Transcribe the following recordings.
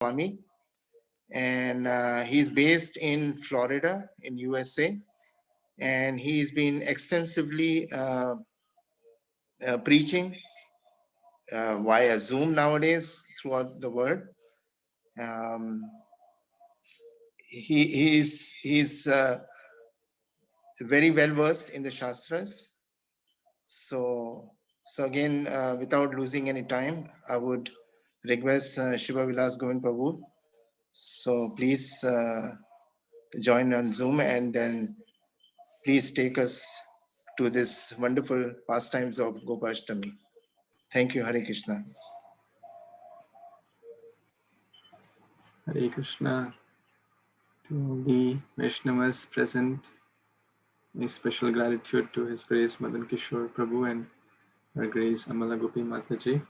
Swami, and he's based in Florida in USA, and he's been extensively preaching via Zoom nowadays throughout the world. He's very well versed in the Shastras. So again, without losing any time, I would request Shubha Vilas Govinda Prabhu. So please join on Zoom, and then please take us to this wonderful pastimes of Gopashtami. Thank you, Hare Krishna. Hare Krishna to all the Vaishnavas present. My special gratitude to His Grace Madan Kishore Prabhu and Her Grace Amala Gopi Mataji.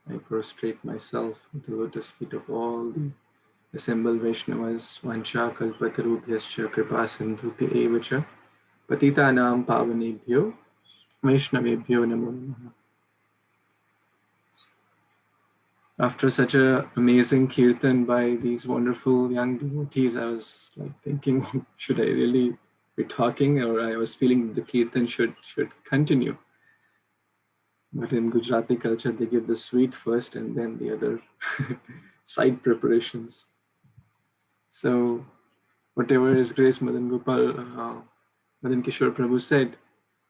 I prostrate myself at the lotus feet of all the assembled Vaishnavas, Vancha Kalpatarubhyascha Kripa Sindhuti Evacha Patitanam Pavanebhyo Vaishnavebhyo Namo Namaha. After such an amazing kirtan by these wonderful young devotees, I was like thinking, should I really be talking? Or I was feeling the kirtan should continue. But in Gujarati culture, they give the sweet first and then the other side preparations. So whatever His Grace Madan Kishore Prabhu said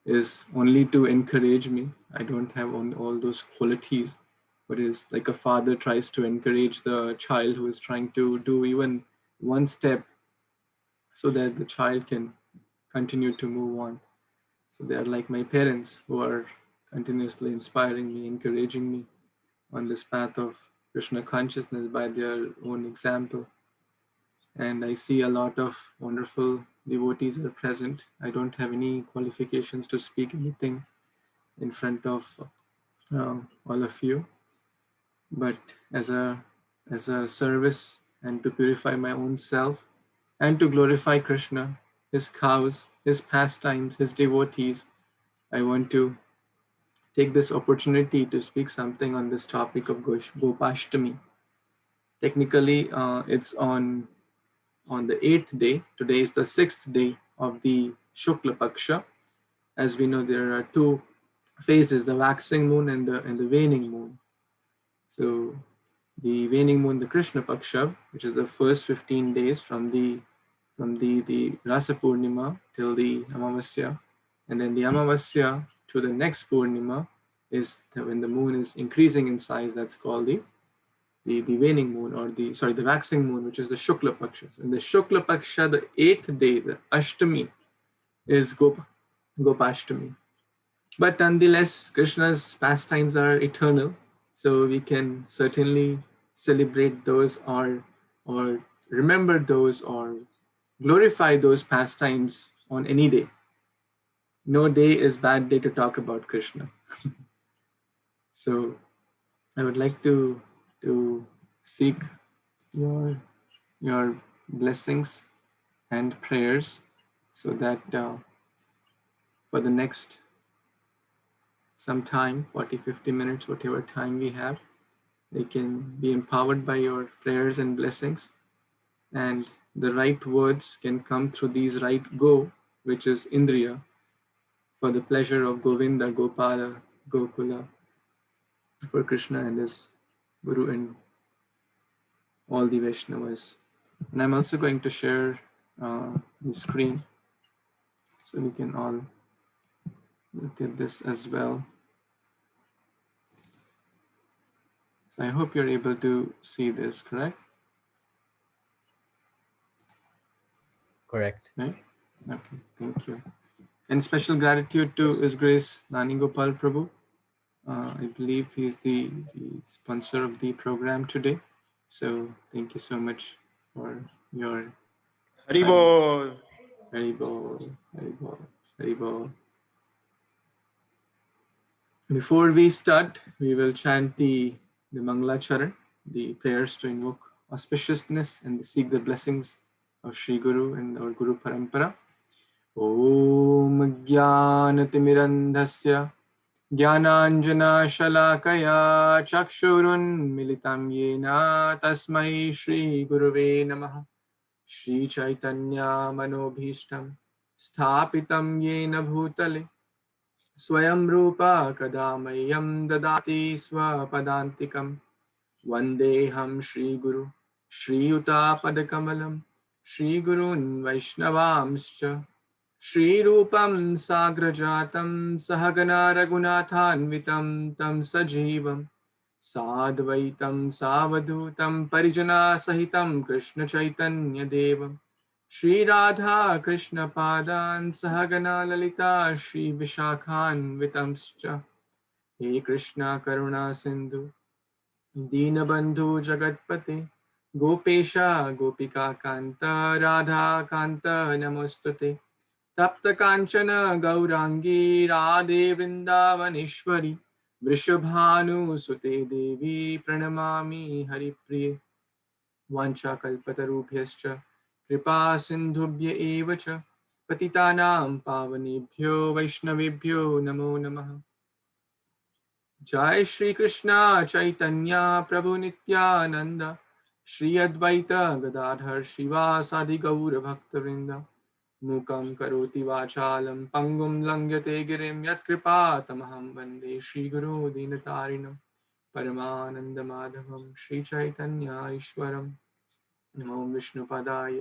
is only to encourage me. I don't have all those qualities, but it's like a father tries to encourage the child who is trying to do even one step so that the child can continue to move on. So they are like my parents who are continuously inspiring me, encouraging me on this path of Krishna consciousness by their own example. And I see a lot of wonderful devotees are present. I don't have any qualifications to speak anything in front of all of you, but as a service and to purify my own self and to glorify Krishna, his cows, his pastimes, his devotees, I want to take this opportunity to speak something on this topic of Gopashtami. Technically, it's on the 8th day. Today is the 6th day of the Shukla Paksha. As we know, there are two phases, the waxing moon and the waning moon. So the waning moon, the Krishna Paksha, which is the first 15 days from the Rasa Purnima till the Amavasya, and then the Amavasya to the next Purnima is when the moon is increasing in size. That's called the waning moon, or the waxing moon, which is the Shukla Paksha. In the Shukla Paksha, the 8th day, the Ashtami, is Gopashtami. But nonetheless, Krishna's pastimes are eternal, so we can certainly celebrate those or remember those or glorify those pastimes on any day. No day is bad day to talk about Krishna. So I would like to seek your blessings and prayers so that for the next some time, 40-50 minutes, whatever time we have, they can be empowered by your prayers and blessings, and the right words can come through these right go, which is Indriya, for the pleasure of Govinda, Gopala, Gokula, for Krishna and his Guru and all the Vaishnavas. And I'm also going to share the screen so we can all look at this as well. So I hope you're able to see this, correct? Correct. Right? Okay, thank you. And special gratitude to His Grace Nani Gopal Prabhu. I believe he's the sponsor of the program today. So thank you so much for your Haribol. Haribol, Haribol, Haribol. Before we start, we will chant the Mangala Charan, the prayers to invoke auspiciousness and seek the blessings of Sri Guru and our Guru Parampara. Om Jnanatimirandhasya ज्ञानाञ्जनशलाकया चक्षुरुन्मिलितं येन तस्मै श्रीगुरुवे नमः। श्रीचैतन्यमनोभीष्टं स्थापितं येन भूतले स्वयं रूपा कदा मह्यं ददाति स्वपदान्तिकं। वन्देऽहं श्रीगुरु श्रीयुतापदकमलं श्रीगुरून् वैष्णवांश्च श्रीरूपं साग्रजातं सहगना रघुनाथान्वितं तं सजीवं साद्वैतं सावधूतं परिजनसहितं कृष्णचैतन्यदेवं श्रीराधा कृष्णपादान् सहगना ललिता श्रीविशाखान्वितंश्च। हे कृष्ण करुणा सिन्धु दीनबन्धु जगत्पते गोपेश गोपिकान्त राधाकान्त नमोऽस्तुते। तप्त कांचन गौरांगी राधे वृंदावनेश्वरी वृषभानुसुते देवी प्रणमामि हरिप्रिये। वाञ्छाकल्पतरुभ्यश्च कृपा सिन्धुभ्य एव च पतितानां पावनेभ्यो वैष्णवेभ्यो नमो नमः। जय श्री कृष्ण चैतन्य प्रभु नित्यानंद श्री अद्वैत गदाधर श्रीवासादि गौर भक्तवृंद मूकं करोति वाचालं पङ्गुं लङ्घ्यते गिरिं यत्कृपातमहं वन्दे श्रीगुरो दीनतारिणं परमानन्दमाधवं श्रीचैतन्य ईश्वरं। नमो विष्णुपदाय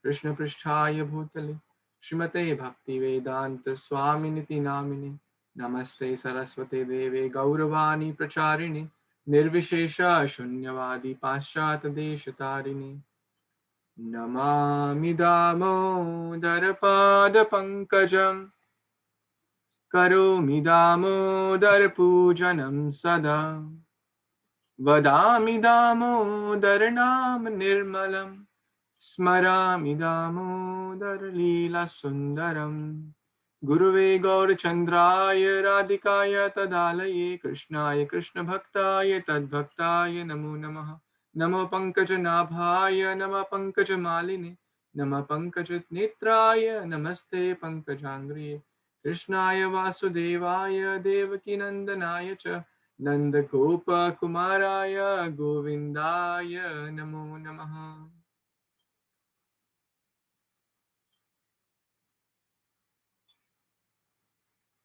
कृष्णपृष्ठाय भूतले श्रीमते भक्तिवेदान्तस्वामिनिति नामिने। नमस्ते सरस्वते देवे गौरवाणी प्रचारिणे निर्विशेष शून्यवादी पाश्चात्यदेशतारिणे। नमामि दामोदरपादपङ्कजं करोमि दामोदरपूजनं सदा। वदामि दामोदरनाम निर्मलं स्मरामि दामोदरलीलासुन्दरम्। गुरुवे गौरचन्द्राय राधिकाय तदालये कृष्णाय कृष्णभक्ताय तद्भक्ताय नमो नमः। नमो पङ्कजनाभाय नमः पङ्कजमालिने नमः पङ्कजनेत्राय नमस्ते पङ्कजाङ्घ्रिये। कृष्णाय वासुदेवाय देवकीनन्दनाय च नन्दगोपकुमाराय गोविन्दाय नमो नमः।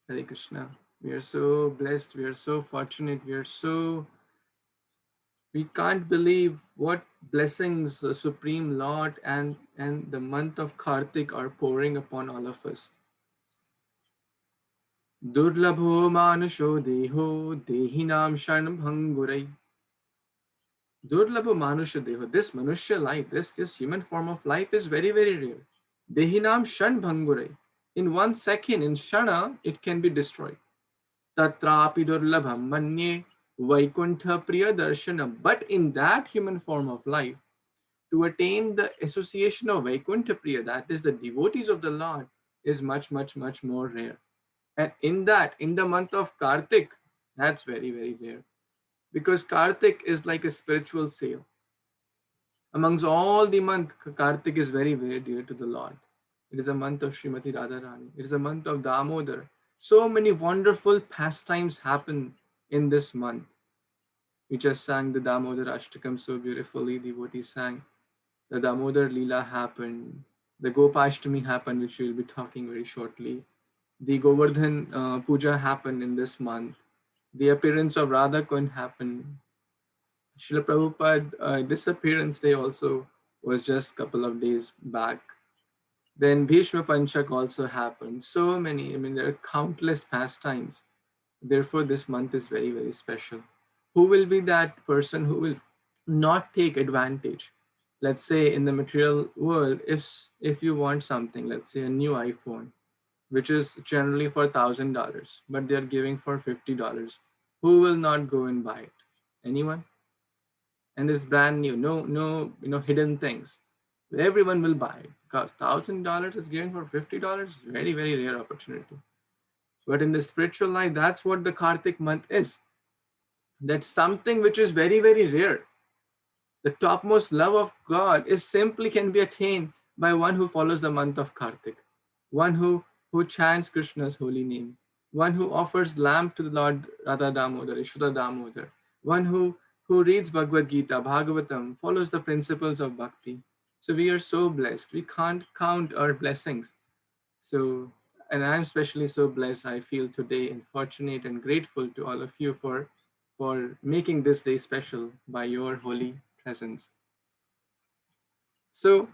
Hare Krishna. We are so blessed, we are so fortunate, we can't believe what blessings the Supreme Lord and the month of Kartik are pouring upon all of us. Durlabho manusho deho dehinam sharnam bhangurai. Durlabho manusha deho. This manusha life, this human form of life is very, very rare. Dehinam shan bhangurai. In 1 second, in shana, it can be destroyed. Tatrapi durlabham manye vaikuntha priya darshanam. But in that human form of life, to attain the association of vaikuntha priya, that is the devotees of the Lord, is much, much, much more rare. And in the month of Kartik, that's very, very rare. Because Kartik is like a spiritual sale. Amongst all the month, Kartik is very, very dear to the Lord. It is a month of Srimati Radharani. It is a month of Damodar. So many wonderful pastimes happen in this month. We just sang the Damodar Ashtakam so beautifully. Devotees sang. The Damodar Leela happened. The Gopashtami happened, which we'll be talking very shortly. The Govardhan Puja happened in this month. The appearance of Radha Kund happened. Srila Prabhupada disappearance day also was just a couple of days back. Then Bhishma Panchak also happened. So many, I mean, there are countless pastimes. Therefore, this month is very, very special. Who will be that person who will not take advantage? Let's say in the material world, if you want something, let's say a new iPhone, which is generally for $1,000, but they're giving for $50, who will not go and buy it? Anyone? And it's brand new, no, hidden things. Everyone will buy it because $1,000 is given for $50. Very, very rare opportunity. But in the spiritual life, that's what the Kartik month is. That's something which is very, very rare. The topmost love of God is simply can be attained by one who follows the month of Kartik, one who chants Krishna's holy name, one who offers lamb to the Lord Radha Damodar, Ishwara Damodar, one who reads Bhagavad Gita, Bhagavatam, follows the principles of bhakti. So we are so blessed. We can't count our blessings. So, and I'm especially so blessed, I feel today, and fortunate and grateful to all of you for making this day special by your holy presence. So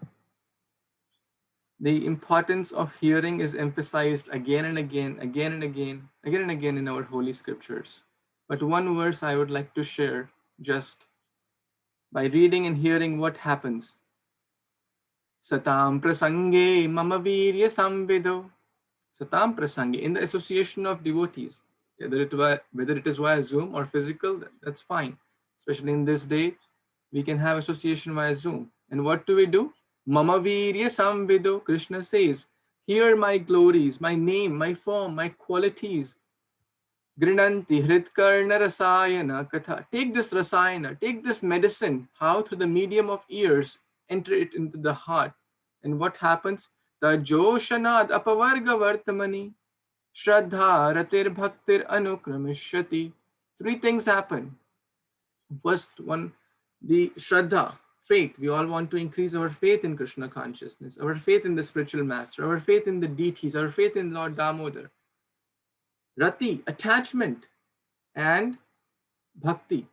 the importance of hearing is emphasized again and again, again and again, again and again in our holy scriptures. But one verse I would like to share, just by reading and hearing what happens. Satam prasange mama virya samvido. Satam prasange, in the association of devotees, whether it is via Zoom or physical, that's fine. Especially in this day, we can have association via Zoom. And what do we do? Mama virya samvido, Krishna says, hear my glories, my name, my form, my qualities. Grinanti hritkarna rasayana katha. Take this rasayana, take this medicine. How? Through the medium of ears, enter it into the heart. And what happens? Tajoshanad apavarga vartamani. Shraddha ratir bhaktir anukramishati. Three things happen. First one, the Shraddha, faith. We all want to increase our faith in Krishna consciousness, our faith in the spiritual master, our faith in the deities, our faith in Lord Damodar. Rati, attachment, and bhakti,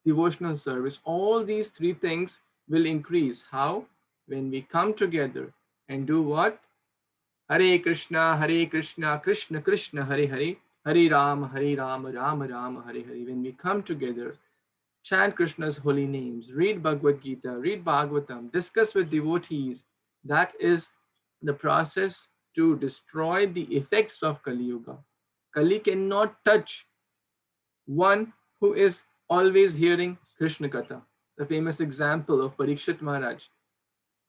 devotional service. All these three things will increase. How? When we come together and do what? Hare Krishna, Krishna Krishna, Hare Hare, Hare Rama, Rama Rama, Hare Hare. When we come together, chant Krishna's holy names, read Bhagavad Gita, read Bhagavatam, discuss with devotees. That is the process to destroy the effects of Kali Yuga. Kali cannot touch one who is always hearing Krishna Katha. The famous example of Parikshit Maharaj.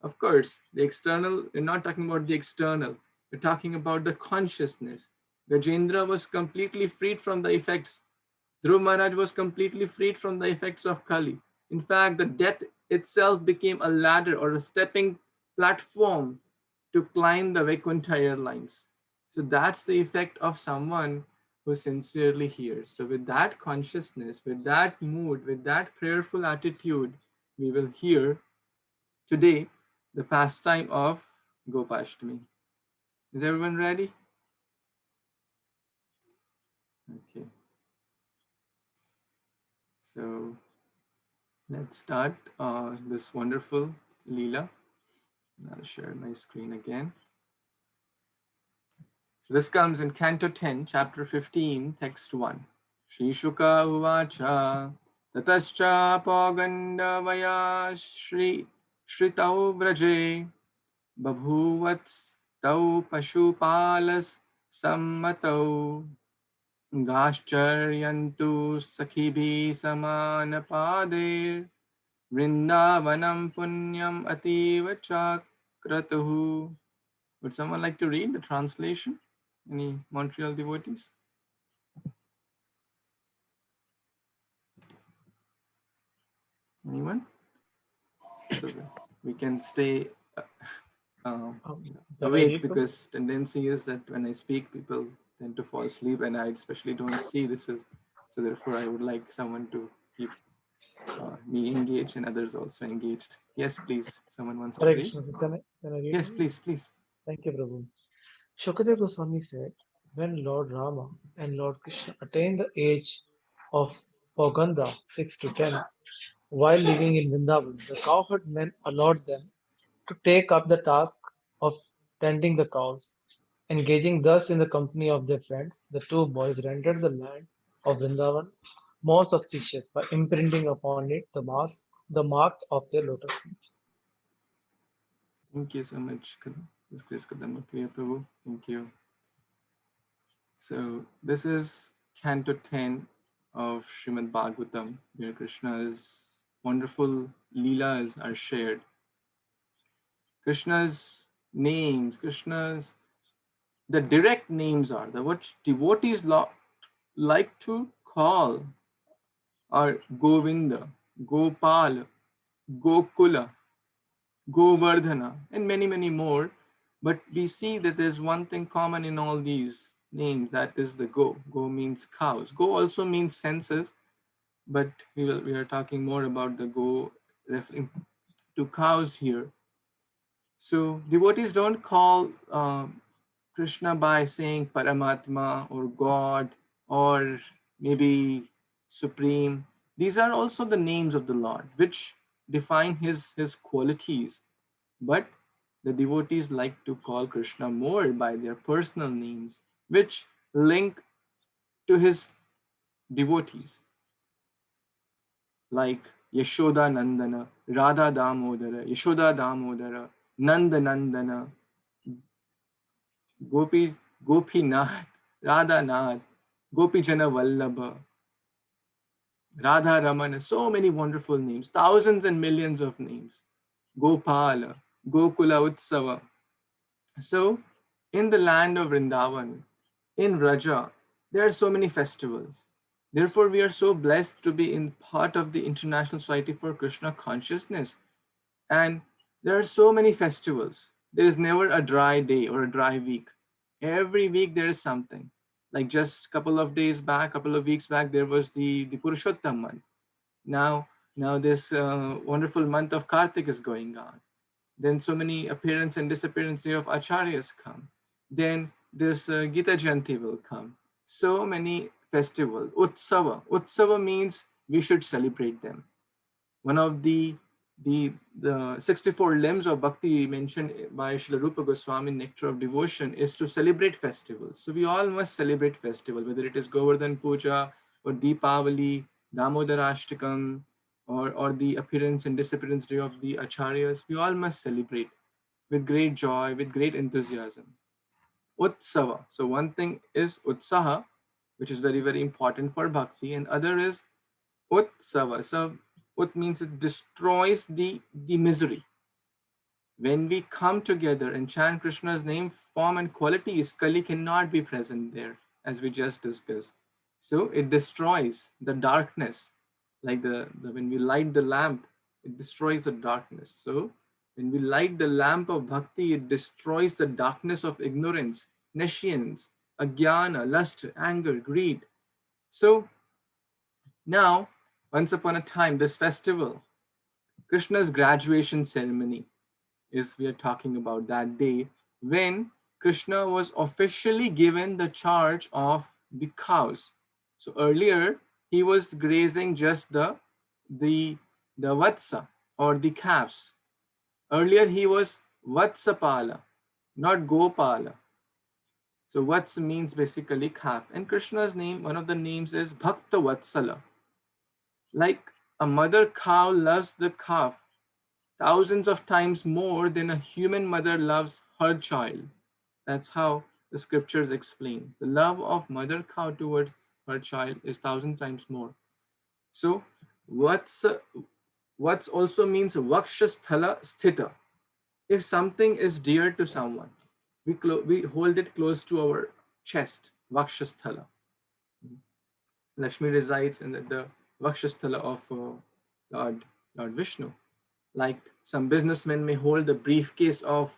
Of course, the external, we're not talking about the external, we're talking about the consciousness. Gajendra was completely freed from the effects. Dhruv Maharaj was completely freed from the effects of Kali. In fact, the death itself became a ladder or a stepping platform to climb the Vaikuntha airlines. So that's the effect of someone who sincerely hears. So with that consciousness, with that mood, with that prayerful attitude, we will hear today the pastime of Gopashtami. Is everyone ready? Okay. So let's start this wonderful Leela. I'll share my screen again. So this comes in Canto 10, Chapter 15, Text 1. Shri Shuka Uvacha Tatascha Pogandavaya Shritau Vraje Babhuvats Tau Pashupalas Sammatau Gascharyantu Sakhibi Samanapadir Vrindavanam Punyam Ativa Chakratuhu. Would someone like to read the translation? Any Montreal devotees? Anyone? So we can stay awake, because tendency is that when I speak, people tend to fall asleep, and I especially don't see this is. So therefore, I would like someone to keep me engaged and others also engaged. Yes, please. Someone wants to read? Can I read? Yes, please. Thank you, Prabhu. Shukadeva Goswami said, when Lord Rama and Lord Krishna attained the age of Poganda 6 to 10, while living in Vrindavan, the cowherd men allowed them to take up the task of tending the cows. Engaging thus in the company of their friends, the two boys rendered the land of Vrindavan most auspicious by imprinting upon it the marks of their lotus feet. Thank you so much, Prabhu. Thank you. So this is Canto 10 of Srimad Bhagavatam, where Krishna's wonderful leelas are shared. Krishna's names, the direct names are, the what devotees like to call are Govinda, Gopal, Gokula, Govardhana, and many, many more. But we see that there's one thing common in all these, names. That is the go. Go means cows. Go also means senses, but we are talking more about the go referring to cows here. So devotees don't call Krishna by saying Paramatma or God or maybe Supreme. These are also the names of the Lord, which define his qualities. But the devotees like to call Krishna more by their personal names, which link to his devotees, like Yashoda Nandana, Radha Damodara, Yashoda Damodara, Nanda Nandana, Gopi Gopinath, Radha Nath, Gopijana Vallabha, Radha Ramana, so many wonderful names, thousands and millions of names. Gopala, Gokula Utsava. So, in the land of Vrindavan, in Raja, there are so many festivals. Therefore, we are so blessed to be in part of the International Society for Krishna Consciousness. And there are so many festivals. There is never a dry day or a dry week. Every week there is something. Like just a couple of days back, couple of weeks back, there was the Purushottam month. Now, now this wonderful month of Kartik is going on. Then so many appearance and disappearance day of acharyas come. Then this Gita Jayanti will come. So many festivals. Utsava. Utsava means we should celebrate them. One of the 64 limbs of bhakti mentioned by Srila Rupa Goswami in Nectar of Devotion is to celebrate festivals. So we all must celebrate festivals, whether it is Govardhan Puja or Deepavali, Damodarashtakam, or the appearance and disappearance day of the acharyas. We all must celebrate with great joy, with great enthusiasm. Utsava. So one thing is Utsaha, which is very, very important for bhakti, and other is Utsava. So ut means it destroys the misery. When we come together and chant Krishna's name, form and qualities, Kali cannot be present there, as we just discussed. So it destroys the darkness, like the when we light the lamp, it destroys the darkness. So when we light the lamp of bhakti, it destroys the darkness of ignorance, nescience, agyana, lust, anger, greed. So now, once upon a time, this festival, Krishna's graduation ceremony, is we are talking about that day when Krishna was officially given the charge of the cows. So earlier he was grazing just the the vatsa or the calves. Earlier he was vatsapala, not gopala. So vats means basically calf, and Krishna's name, one of the names is Bhakta Vatsala. Like a mother cow loves the calf thousands of times more than a human mother loves her child. That's how the scriptures explain. The love of mother cow towards her child is thousand times more. So, what's also means vakshasthala sthita. If something is dear to someone, we hold it close to our chest, vakshasthala. Lakshmi resides in the vakshasthala of Lord, Lord Vishnu. Like some businessmen may hold the briefcase of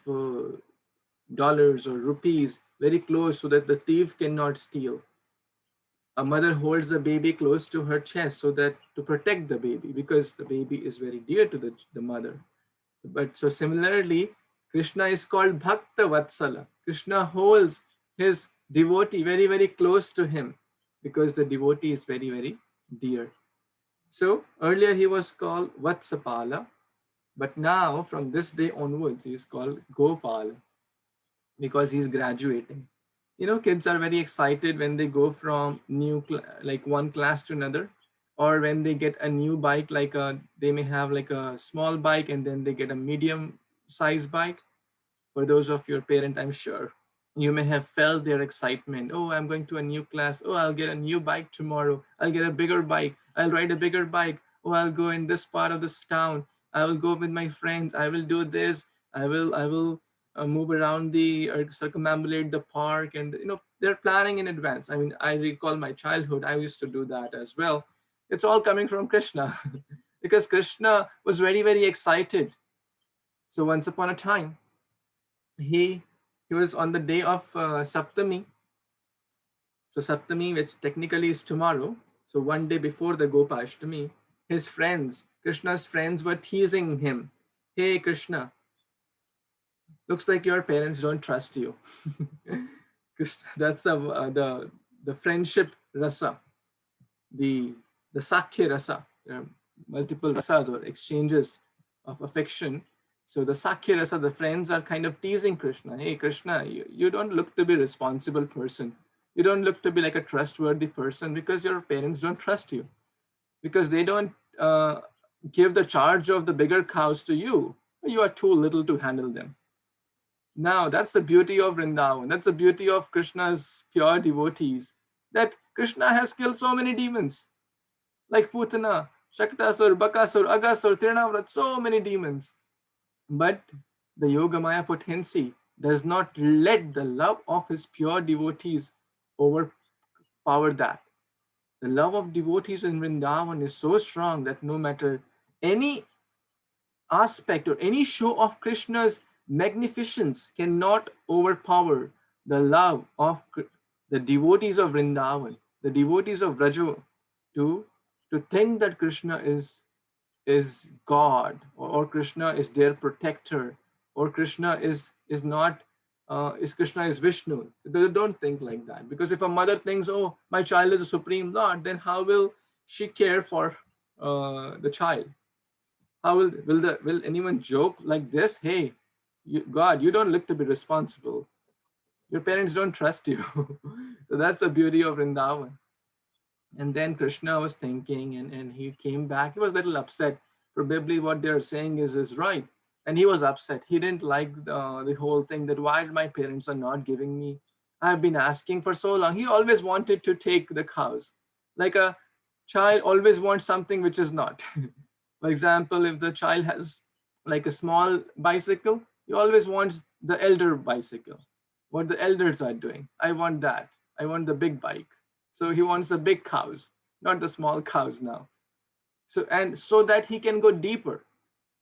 dollars or rupees very close so that the thief cannot steal. A mother holds the baby close to her chest so that to protect the baby because the baby is very dear to the mother. But so similarly, Krishna is called Bhakta Vatsala. Krishna holds his devotee very, very close to him because the devotee is very, very dear. So earlier he was called Vatsapala, but now from this day onwards he is called Gopal because he's graduating. You know, kids are very excited when they go from like one class to another, or when they get a new bike, like they may have like a small bike and then they get a medium size bike. For those of your parent, I'm sure you may have felt their excitement. Oh, I'm going to a new class. Oh, I'll get a new bike tomorrow. I'll get a bigger bike. I'll ride a bigger bike. Oh, I'll go in this part of this town. I will go with my friends. I will do this. I will move around the or circumambulate the park, and they're planning in advance. I mean, I recall my childhood. I used to do that as well. It's all coming from Krishna because Krishna was very, very excited. So once upon a time, he he was on the day of Saptami. So Saptami, which technically is tomorrow, so one day before the Gopashtami, his friends, Krishna's friends, were teasing him. Hey Krishna, looks like your parents don't trust you. That's the friendship rasa, the the sakya rasa. There are multiple rasas or exchanges of affection. So the sakya rasa, the friends are kind of teasing Krishna. Hey Krishna, you don't look to be a responsible person. You don't look to be like a trustworthy person because your parents don't trust you, because they don't give the charge of the bigger cows to you. You are too little to handle them. Now, that's the beauty of Vrindavan. That's the beauty of Krishna's pure devotees. That Krishna has killed so many demons, like Putana, Shaktasur, Bakasur, Agasur, Tirunavrat, so many demons. But the Yogamaya potency does not let the love of his pure devotees overpower that. The love of devotees in Vrindavan is so strong that no matter any aspect or any show of Krishna's magnificence cannot overpower the love of the devotees of Vrindavan, the devotees of Vraja, to, to think that Krishna is God, or Krishna is their protector, or Krishna is not is Krishna is Vishnu. They don't think like that, because if a mother thinks, oh, my child is a supreme Lord, then how will she care for the child? How will anyone joke like this? Hey, God, you don't look to be responsible. Your parents don't trust you. So that's the beauty of Vrindavan. And then Krishna was thinking, and he came back. He was a little upset. Probably what they're saying is right. And he was upset. He didn't like the whole thing, that why my parents are not giving me. I've been asking for so long. He always wanted to take the cows. Like a child always wants something which is not. For example, if the child has like a small bicycle, he always wants the elder bicycle. What the elders are doing. I want that. I want the big bike. So he wants the big cows, not the small cows now. So that he can go deeper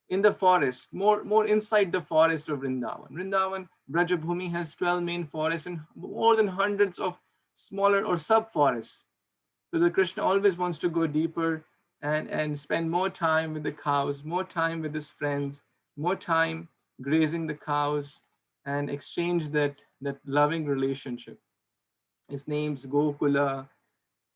in the forest, more inside the forest of Vrindavan. Vrindavan, Brajabhumi has 12 main forests and more than hundreds of smaller or sub forests. So the Krishna always wants to go deeper and spend more time with the cows, more time with his friends, more time grazing the cows, and exchange that loving relationship. His name's Gokula,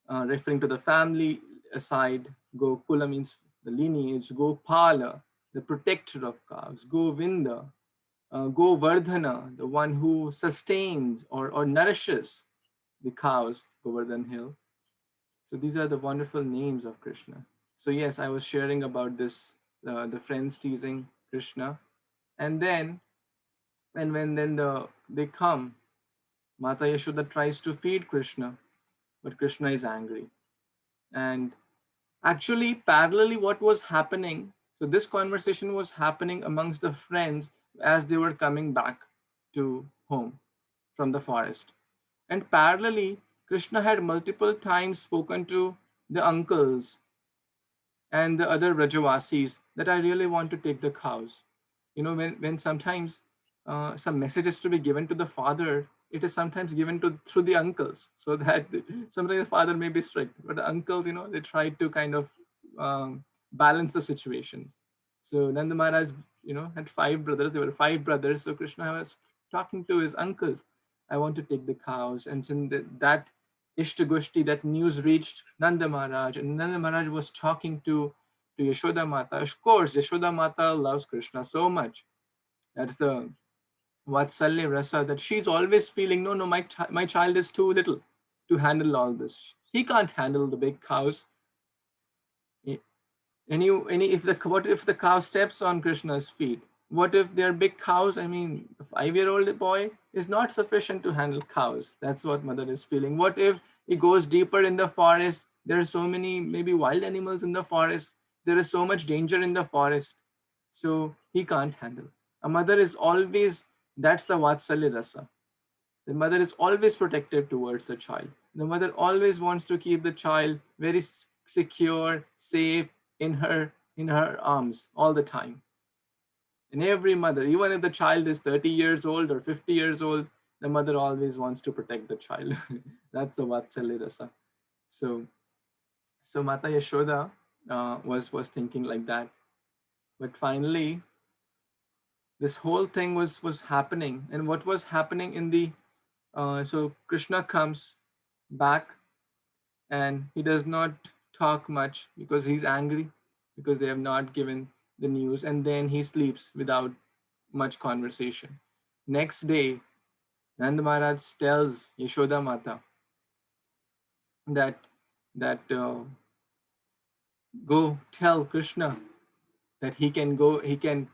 referring to the family side. Gokula means the lineage. Gopala, the protector of cows. Govinda, Govardhana, the one who sustains or nourishes the cows, Govardhan Hill. So these are the wonderful names of Krishna. So yes, I was sharing about this, the friends teasing Krishna, and then and when then they come, Mata Yashoda tries to feed Krishna, but Krishna is angry. And actually, parallelly, what was happening? So this conversation was happening amongst the friends as they were coming back to home from the forest. And parallelly, Krishna had multiple times spoken to the uncles and the other Rajavasis that I really want to take the cows. When sometimes some message is to be given to the father, it is sometimes given to through the uncles, so that sometimes the father may be strict, but the uncles, they try to kind of balance the situation. So Nanda Maharaj, had five brothers. There were five brothers. So Krishna was talking to his uncles. I want to take the cows, and since that Ishtagushti, that news reached Nanda Maharaj, and Nanda Maharaj was talking to Yashoda Mata. Of course, Yashoda Mata loves Krishna so much. That's the Vatsalya Rasa, that she's always feeling, no, no, my child is too little to handle all this. He can't handle the big cows. If the cow steps on Krishna's feet? What if they're big cows? I mean, a 5-year-old boy is not sufficient to handle cows. That's what mother is feeling. What if he goes deeper in the forest? There are so many maybe wild animals in the forest. There is so much danger in the forest. So he can't handle. A mother is always, that's the Vatsalya Rasa. The mother is always protective towards the child. The mother always wants to keep the child very secure, safe in her arms all the time. And every mother, even if the child is 30 years old or 50 years old, The mother always wants to protect the child. That's the Vatsalya rasa. So, so Mata Yashoda was thinking like that. But finally, this whole thing was happening, and what was happening in the so Krishna comes back, and he does not talk much because he's angry because they have not given the news, and then he sleeps without much conversation. Next day, Nand Maharaj tells Yashoda Mata that go tell Krishna that he can go, he can,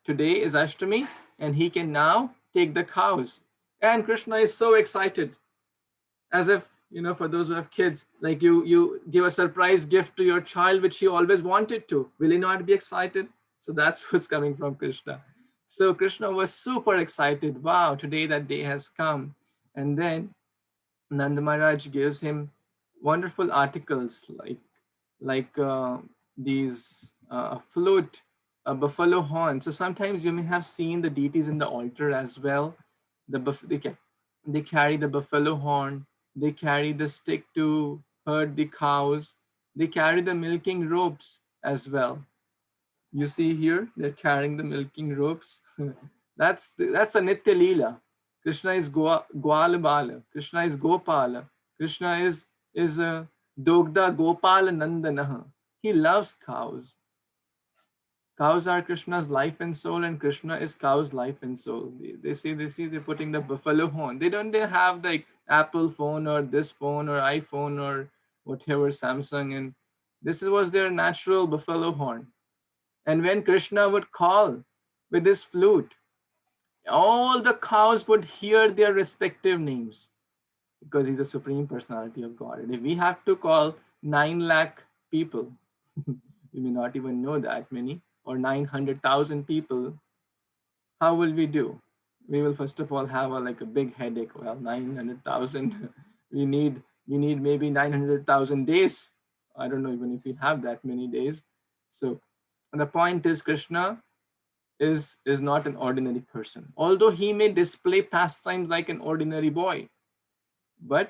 today is Ashtami, and he can now take the cows. And Krishna is so excited, as if, for those who have kids, like you give a surprise gift to your child which he always wanted to. Will he not be excited? So that's what's coming from Krishna. So Krishna was super excited. Wow, today that day has come. And then Nanda Maharaj gives him wonderful articles like these a flute, a buffalo horn. So sometimes you may have seen the deities in the altar as well. They carry the buffalo horn. They carry the stick to herd the cows. They carry the milking ropes as well. You see here, they're carrying the milking ropes. That's a Nitya Leela. Krishna is Gwala Bala. Krishna is Gopala. Krishna is a Dogda Gopala Nandanaha. He loves cows. Cows are Krishna's life and soul, and Krishna is cow's life and soul. They see they're putting the buffalo horn. They have like Apple phone or this phone or iPhone or whatever Samsung, and was their natural buffalo horn. And when Krishna would call with his flute, all the cows would hear their respective names because he's the supreme personality of God. And if we have to call 9 lakh people, we may not even know that many, or 900,000 people, how will we do? We will first of all have like a big headache. Well, 900,000, we need maybe 900,000 days. I don't know even if we have that many days. So the point is, Krishna is not an ordinary person. Although he may display pastimes like an ordinary boy, but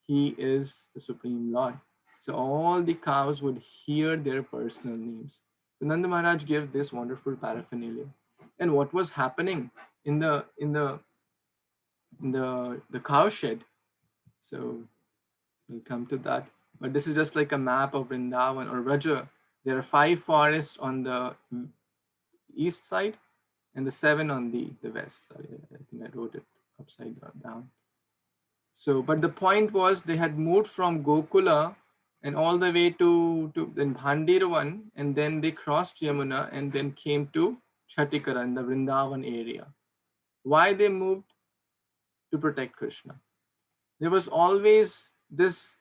he is the Supreme Lord. So all the cows would hear their personal names. So Nanda Maharaj gave this wonderful paraphernalia. And what was happening in the cow shed? So we'll come to that. But this is just like a map of Vrindavan or Raja. There are 5 forests on the east side and the 7 on the west. Sorry, I think I wrote it upside down. So, but the point was they had moved from Gokula and all the way to then Bhandirvan, and then they crossed Yamuna and then came to Chatikara in the Vrindavan area. Why they moved? To protect Krishna. There was always this,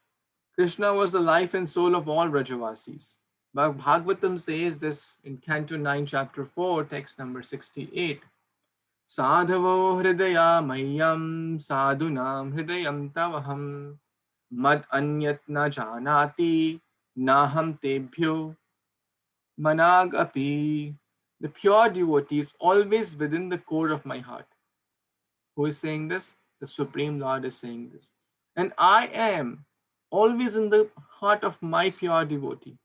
Krishna was the life and soul of all Rajavasis. Bhagavatam says this in Canto 9, Chapter 4, text number 68. Sadhavo hridaya mayyam sadhunam hridayam tavaham mad anyat na janati naham tebhyo manag api. The pure devotee is always within the core of my heart. Who is saying this? The Supreme Lord is saying this. And I am always in the heart of my pure devotee.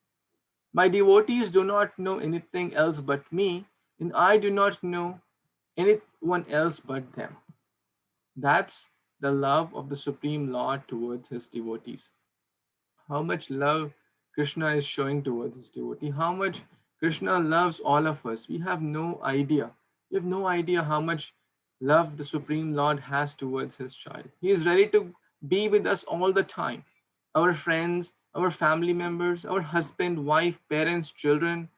My devotees do not know anything else but me, and I do not know anyone else but them. That's the love of the Supreme Lord towards his devotees. How much love Krishna is showing towards his devotee, how much Krishna loves all of us. We have no idea. We have no idea how much love the Supreme Lord has towards his child. He is ready to be with us all the time. Our friends, our family members, our husband, wife, parents, children,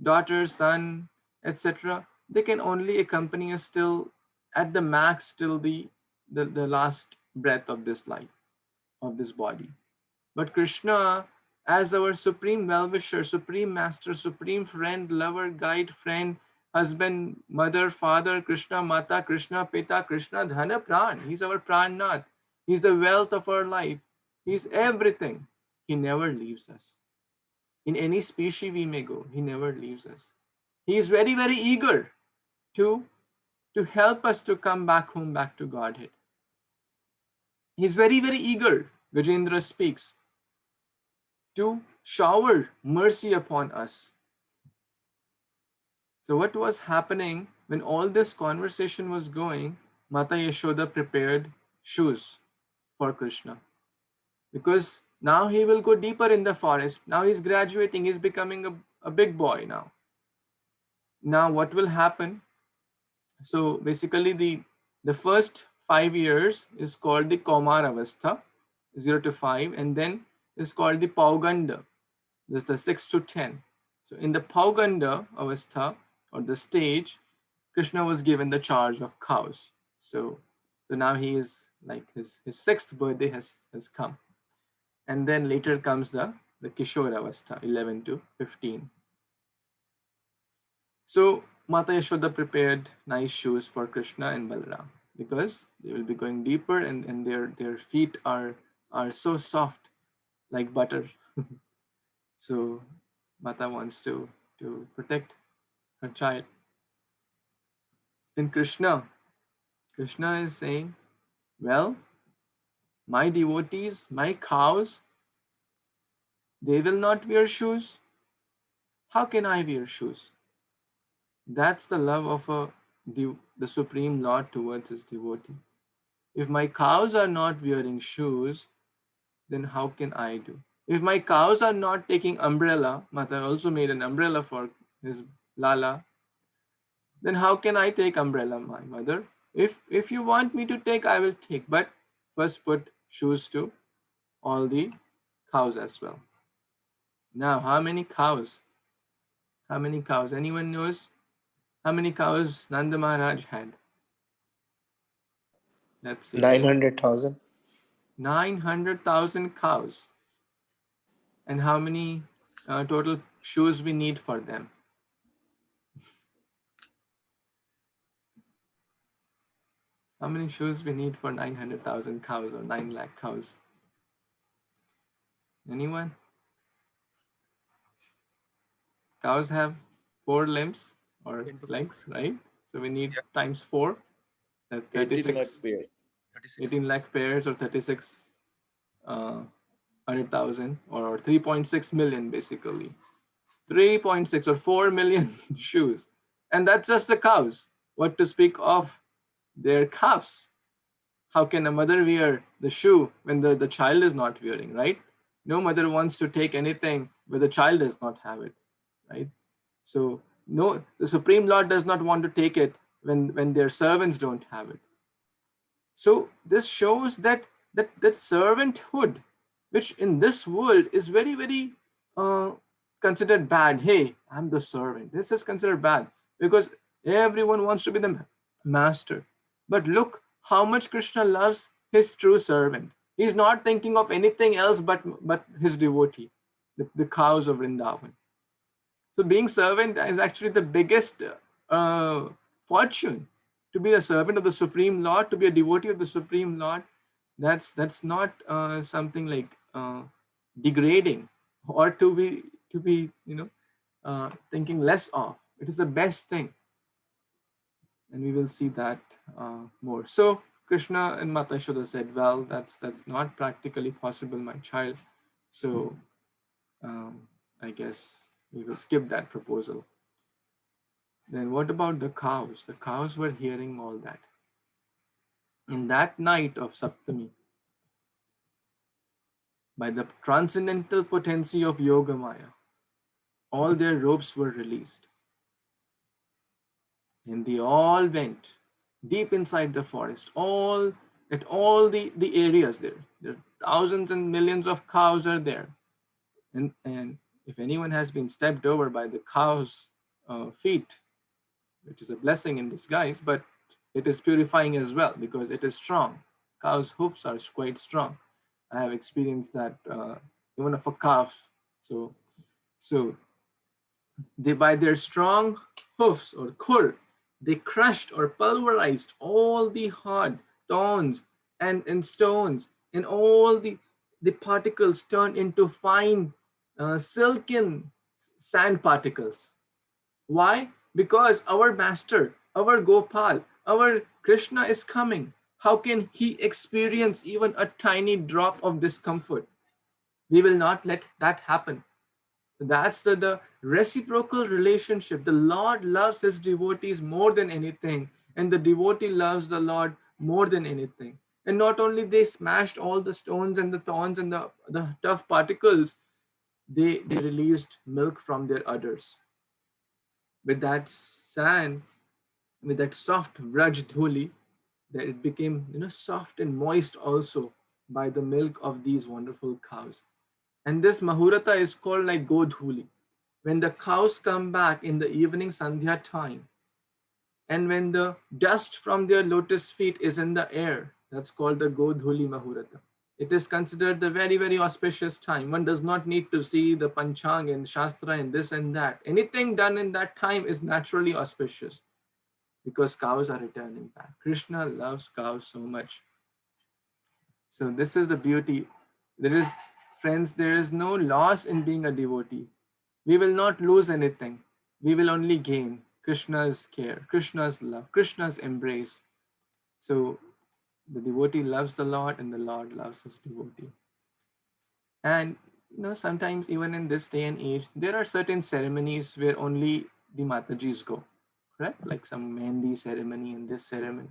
daughter, son, etc. They can only accompany us till at the max till the last breath of this life, of this body. But Krishna, as our supreme well-wisher, supreme master, supreme friend, lover, guide, friend, husband, mother, father, Krishna Mata, Krishna Pita, Krishna Dhana Pran. He's our Prannath. He's the wealth of our life. He's everything. He never leaves us. In any species we may go, he never leaves us. He is very, very eager to to help us to come back home, back to Godhead. He's very, very eager, Gajendra speaks, to shower mercy upon us. So what was happening when all this conversation was going? Mata Yashoda prepared shoes for Krishna, because now he will go deeper in the forest. Now he's graduating, he's becoming a big boy now. Now what will happen? So basically the first 5 years is called the Kaumar Avastha, 0 to 5, and then is called the Pauganda, this is the 6 to 10. So in the Pauganda Avastha, or the stage, Krishna was given the charge of cows. So now he is like his sixth birthday has come. And then later comes the Kishore Avastha, 11 to 15. So Mata Yashoda prepared nice shoes for Krishna and Balaram, because they will be going deeper, and their feet are so soft like butter. So Mata wants to protect her child. And Krishna is saying, well, my devotees, my cows, they will not wear shoes. How can I wear shoes? That's the love of the Supreme Lord towards his devotee. If my cows are not wearing shoes, then how can I do? If my cows are not taking umbrella, Mata also made an umbrella for his Lala, then how can I take umbrella, my mother? If you want me to take, I will take, but first put shoes to all the cows as well. Now, how many cows? How many cows? Anyone knows how many cows Nanda Maharaj had? Let's see. 900,000. 900,000 cows. And how many total shoes we need for them? How many shoes we need for 900,000 cows or 9 lakh cows? Anyone? Cows have 4 limbs or legs, right? So we need times 4. That's 36. 18 lakh pairs or 36 100,000 or 3.6 million basically. 3.6 or 4 million shoes. And that's just the cows. What to speak of their calves? How can a mother wear the shoe when the child is not wearing, right? No mother wants to take anything where the child does not have it, right? So no, the Supreme Lord does not want to take it when their servants don't have it. So this shows that servanthood, which in this world is very, very considered bad. Hey, I'm the servant. This is considered bad because everyone wants to be the master. But look how much Krishna loves his true servant. He's not thinking of anything else but his devotee, the cows of Vrindavan. So being servant is actually the biggest fortune. To be a servant of the Supreme Lord, to be a devotee of the Supreme Lord, that's not something like degrading or to be thinking less of. It is the best thing, and we will see that more. So Krishna and Mata Yashoda said, "Well, that's not practically possible, my child. So I guess we will skip that proposal." Then what about the cows? The cows were hearing all that. In that night of Saptami, by the transcendental potency of Yogamaya, all their robes were released. And they all went deep inside the forest, at all the areas there. There are thousands and millions of cows are there. And if anyone has been stepped over by the cow's feet, which is a blessing in disguise, but it is purifying as well because it is strong. Cow's hoofs are quite strong. I have experienced that even of a calf. So they, by their strong hoofs or khur, they crushed or pulverized all the hard thorns and stones, and all the particles turned into fine silken sand particles. Why? Because our master, our Gopal, our Krishna is coming. How can he experience even a tiny drop of discomfort? We will not let that happen. That's the reciprocal relationship. The Lord loves his devotees more than anything, and the devotee loves the Lord more than anything. And not only they smashed all the stones and the thorns and the tough particles, they released milk from their udders. With that sand, with that soft Vraj dhuli, that it became soft and moist also by the milk of these wonderful cows. And this Mahurata is called like Godhuli. When the cows come back in the evening Sandhya time, and when the dust from their lotus feet is in the air, that's called the Godhuli Mahurata. It is considered the very, very auspicious time. One does not need to see the Panchang and Shastra and this and that. Anything done in that time is naturally auspicious because cows are returning back. Krishna loves cows so much. So this is the beauty. There is, friends, there is no loss in being a devotee. We will not lose anything. We will only gain Krishna's care, Krishna's love, Krishna's embrace. So the devotee loves the Lord and the Lord loves his devotee. And sometimes even in this day and age, there are certain ceremonies where only the Matajis go, correct? Like some Mehndi ceremony and this ceremony.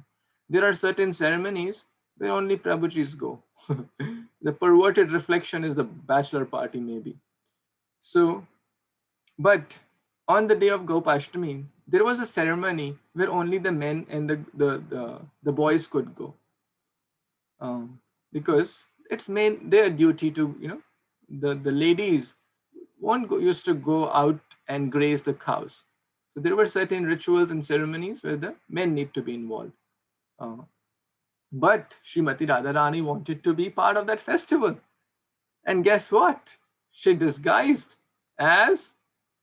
There are certain ceremonies where only Prabhujis go. The perverted reflection is the bachelor party, maybe. So, but on the day of Gopashtami, there was a ceremony where only the men and the boys could go. Because it's their duty to, the ladies used to go out and graze the cows. So there were certain rituals and ceremonies where the men need to be involved. But Srimati Radharani wanted to be part of that festival. And guess what? She disguised as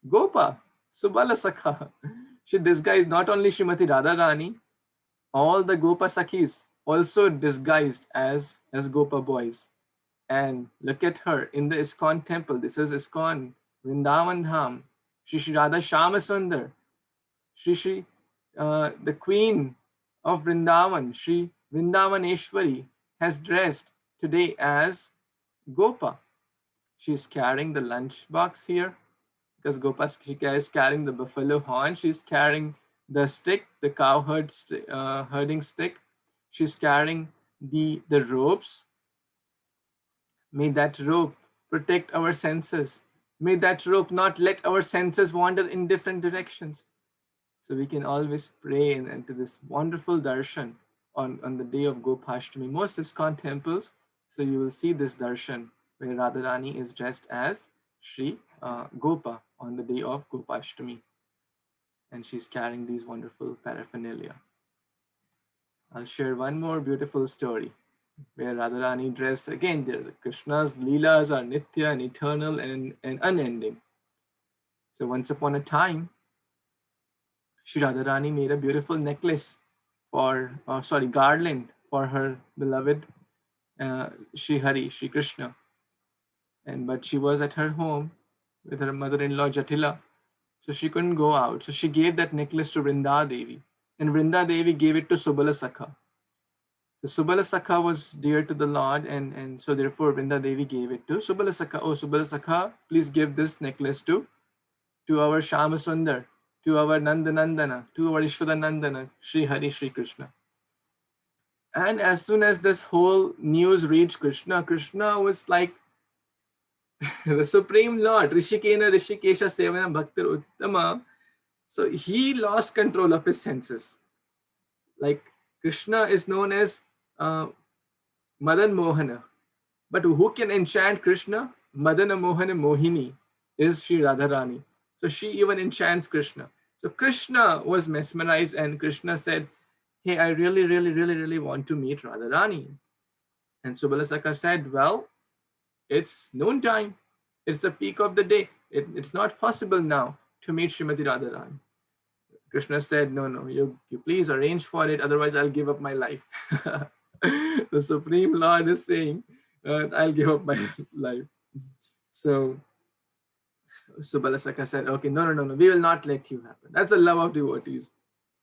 Gopa, Subala Sakha. She disguised not only Srimati Radharani, all the Gopa Sakhis also disguised as Gopa boys. And look at her in the ISKCON temple. This is ISKCON, Vrindavan Dham, Shri Radha Shamasundar, Shri the queen of Vrindavan, Shri Vrindavaneshwari, has dressed today as Gopa. She's carrying the lunch box here because Gopa she is carrying the buffalo horn. She's carrying the stick, the cow herding stick. She's carrying the ropes. May that rope protect our senses. May that rope not let our senses wander in different directions. So we can always pray into this wonderful darshan on the day of Gopashtami. Most ISKCON temples, so you will see this darshan where Radharani is dressed as Sri Gopa on the day of Gopashtami. And she's carrying these wonderful paraphernalia. I'll share one more beautiful story where Radharani dress again. Krishna's leelas are nitya and eternal and unending. So once upon a time, Shri Radharani made a beautiful necklace garland for her beloved Shri Hari, Shri Krishna. But she was at her home with her mother-in-law Jatila, so she couldn't go out. So she gave that necklace to Vrinda Devi, and Vrinda Devi gave it to Subala Sakha. So Subala Sakha was dear to the Lord, and so therefore Vrinda Devi gave it to Subala Sakha. Oh, Subala Sakha, please give this necklace to our Shama Sundar, to our Nandanandana, to our Ishvara Nandana, Sri Hari, Sri Krishna. And as soon as this whole news reached Krishna, Krishna was like the Supreme Lord, Rishikena Rishikesha Sevana Bhaktir Uttama. So he lost control of his senses. Like Krishna is known as Madan Mohana. But who can enchant Krishna? Madana Mohana Mohini is Sri Radharani. So she even enchants Krishna. So Krishna was mesmerized and Krishna said, hey, I really, really, really, really want to meet Radharani. And Subala Sakha said, well, it's noontime. It's the peak of the day. It's not possible now to meet Srimati Radharani. Krishna said, no, you please arrange for it. Otherwise, I'll give up my life. The Supreme Lord is saying, I'll give up my life. So Subala Sakha said, okay, no, we will not let you happen. That's the love of devotees.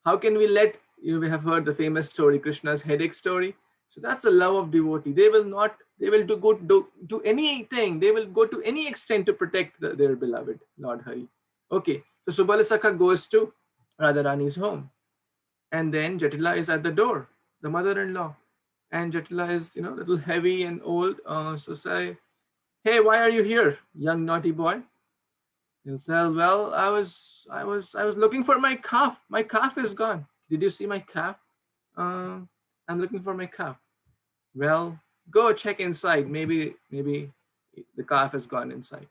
How can we let you may have heard the famous story, Krishna's headache story. So that's the love of devotee. They will not, they will do anything. They will go to any extent to protect their beloved Lord Hari. Okay, so Subalasakha goes to Radharani's home, and then Jatila is at the door, the mother-in-law, and Jatila is, a little heavy and old. So say, hey, why are you here, young naughty boy? He'll say, well, I was looking for my calf. My calf is gone. Did you see my calf? Um, I'm looking for my calf. Well, go check inside. Maybe the calf has gone inside.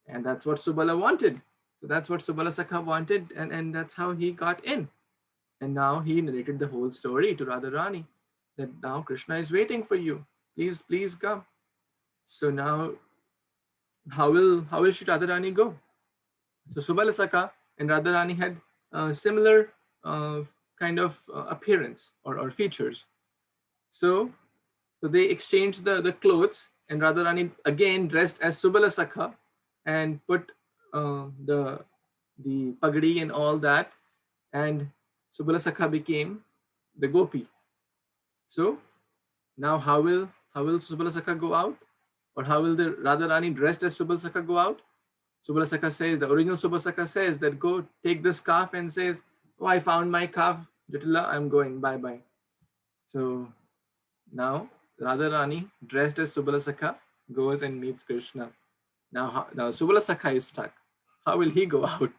And that's what Subala wanted. So that's what Subala Sakha wanted, and that's how he got in. And now he narrated the whole story to Radharani, that now Krishna is waiting for you. Please come. So now how will Shri Radharani go? So Subala Sakha and Radharani had similar uh, kind of appearance or features. So they exchanged the clothes, and Radharani again dressed as Subala Sakha and put the pagdi and all that, and Subala Sakha became the gopi. So now how will Subala Sakha go out? Or how will the Radharani dressed as Subala Sakha go out? Subala Sakha says, the original Subala Sakha says that go take this calf and says, oh, I found my calf, Jatila, I'm going, bye bye. So now Radharani dressed as Subala Sakha goes and meets Krishna. Now Subala Sakha is stuck. How will he go out?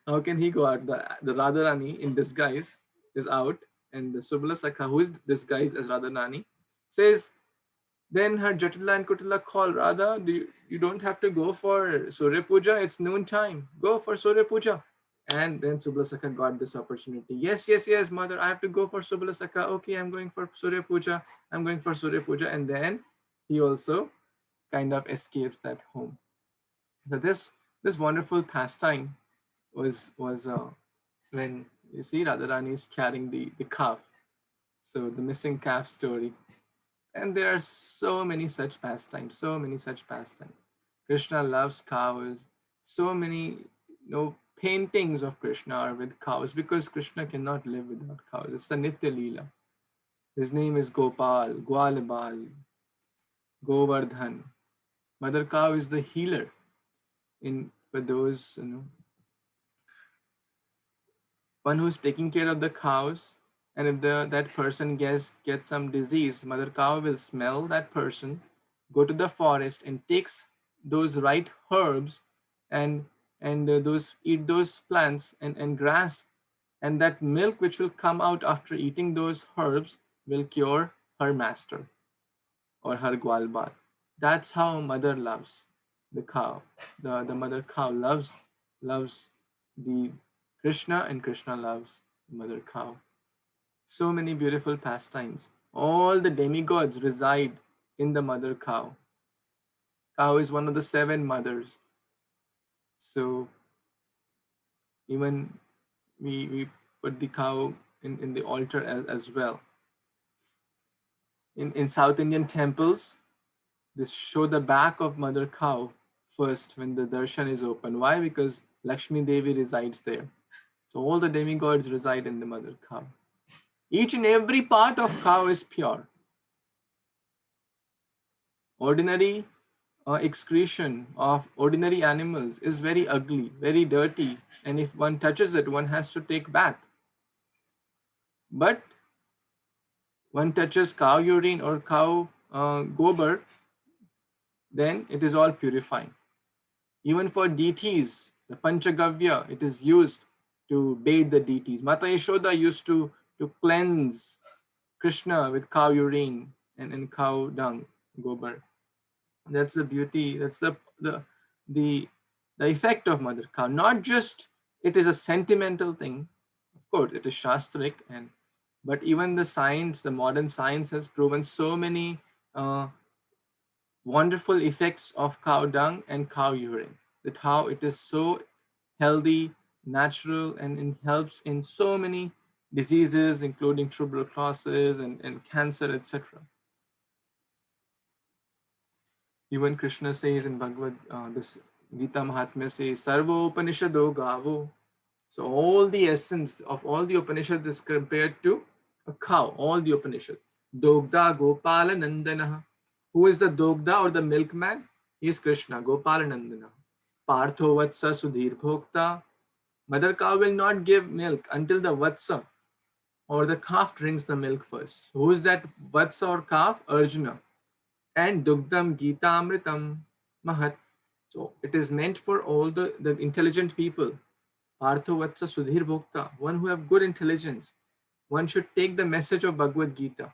How can he go out? The Radharani in disguise is out, and the Subala Sakha, who is disguised as Radharani, says, then her Jatila and Kutila call, Radha, you don't have to go for Surya Puja, it's noon time. Go for Surya Puja. And then Subala Sakha got this opportunity. Yes, mother, I have to go for Subala Sakha. Okay, I'm going for Surya Puja. I'm going for Surya Puja. And then he also kind of escapes that home. So this wonderful pastime was when you see Radharani is carrying the calf. So the missing calf story. And there are so many such pastimes, so many such pastimes. Krishna loves cows. So many, paintings of Krishna are with cows because Krishna cannot live without cows. It's a Nitya Leela. His name is Gopal, Gwalbal, Govardhan. Mother cow is the healer in for those, one who's taking care of the cows. And if that person gets some disease, mother cow will smell that person, go to the forest and takes those right herbs, and those eat those plants and grass, and that milk which will come out after eating those herbs will cure her master or her gwalbar. That's how mother loves the cow. The mother cow loves the Krishna, and Krishna loves the mother cow. So many beautiful pastimes. All the demigods reside in the mother cow. Cow is one of the seven mothers. So even we put the cow in the altar as well. In South Indian temples, they show the back of mother cow first when the darshan is open. Why? Because Lakshmi Devi resides there. So all the demigods reside in the mother cow. Each and every part of cow is pure. Ordinary excretion of ordinary animals is very ugly, very dirty, and if one touches it, one has to take bath. But one touches cow urine or cow gobar, then it is all purifying. Even for deities, the Panchagavya, it is used to bathe the deities. Mata Yashoda used to cleanse Krishna with cow urine and cow dung, gobar. That's the beauty. That's the effect of mother cow. Not just it is a sentimental thing. Of course, it is shastric, but even the science, the modern science, has proven so many wonderful effects of cow dung and cow urine. That how it is so healthy, natural, and it helps in so many diseases, including tuberculosis and cancer, etc. Even Krishna says in Bhagavad, this Gita Mahatmya says, Sarvo Upanishado Gavo. So all the essence of all the Upanishads is compared to a cow, all the Upanishads. Dogda Gopala Nandana. Who is the Dogda or the milkman? He is Krishna, Gopala Nandana. Partho Vatsa Sudhir Bhokta. Mother cow will not give milk until the Vatsa or the calf drinks the milk first. Who is that Vatsa or calf? Arjuna. And Dugdam Gita Amritam Mahat. So it is meant for all the intelligent people. Partho Vatsa Sudhir Bhokta, one who have good intelligence. One should take the message of Bhagavad Gita,